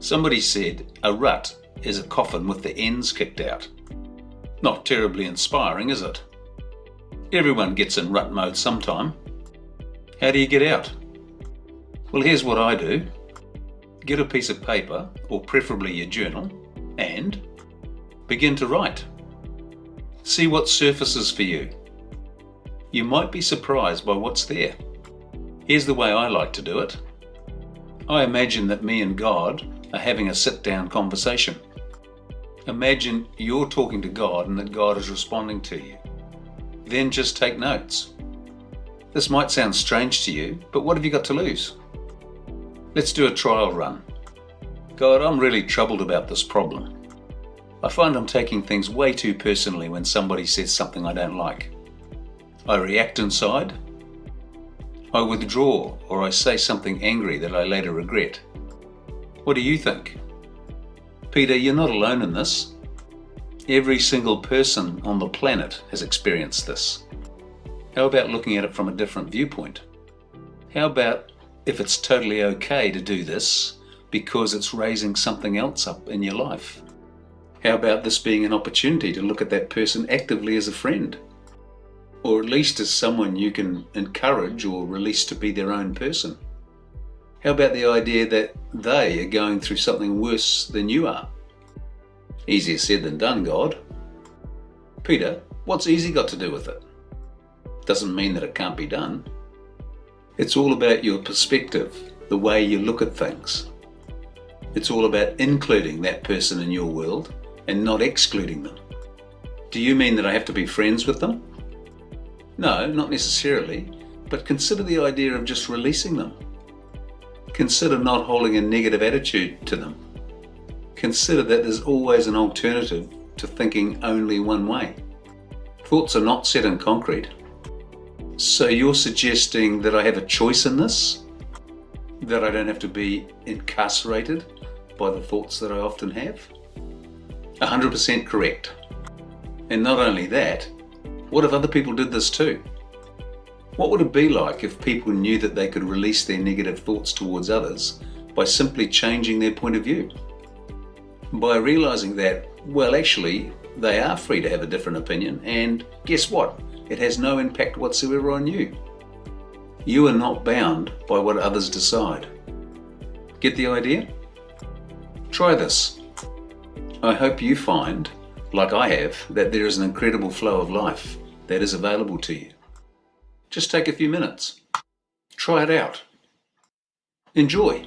Somebody said a rut is a coffin with the ends kicked out. Not terribly inspiring, is it? Everyone gets in rut mode sometime. How do you get out? Well, here's what I do. Get a piece of paper, or preferably your journal, and begin to write. See what surfaces for you. You might be surprised by what's there. Here's the way I like to do it. I imagine that me and God are having a sit-down conversation. Imagine you're talking to God and that God is responding to you. Then just take notes. This might sound strange to you, but what have you got to lose? Let's do a trial run. God, I'm really troubled about this problem. I find I'm taking things way too personally when somebody says something I don't like. I react inside. I withdraw, or I say something angry that I later regret. What do you think? Peter, you're not alone in this. Every single person on the planet has experienced this. How about looking at it from a different viewpoint? How about if it's totally okay to do this because it's raising something else up in your life? How about this being an opportunity to look at that person actively as a friend? Or at least as someone you can encourage or release to be their own person? How about the idea that they are going through something worse than you are? Easier said than done, God. Peter, what's easy got to do with it? Doesn't mean that it can't be done. It's all about your perspective, the way you look at things. It's all about including that person in your world and not excluding them. Do you mean that I have to be friends with them? No, not necessarily, but consider the idea of just releasing them. Consider not holding a negative attitude to them. Consider that there's always an alternative to thinking only one way. Thoughts are not set in concrete. So you're suggesting that I have a choice in this? That I don't have to be incarcerated by the thoughts that I often have? 100% correct. And not only that, what if other people did this too? What would it be like if people knew that they could release their negative thoughts towards others by simply changing their point of view? By realizing that, well, actually, they are free to have a different opinion, and guess what? It has no impact whatsoever on you. You are not bound by what others decide. Get the idea? Try this. I hope you find, like I have, that there is an incredible flow of life that is available to you. Just take a few minutes. Try it out. Enjoy.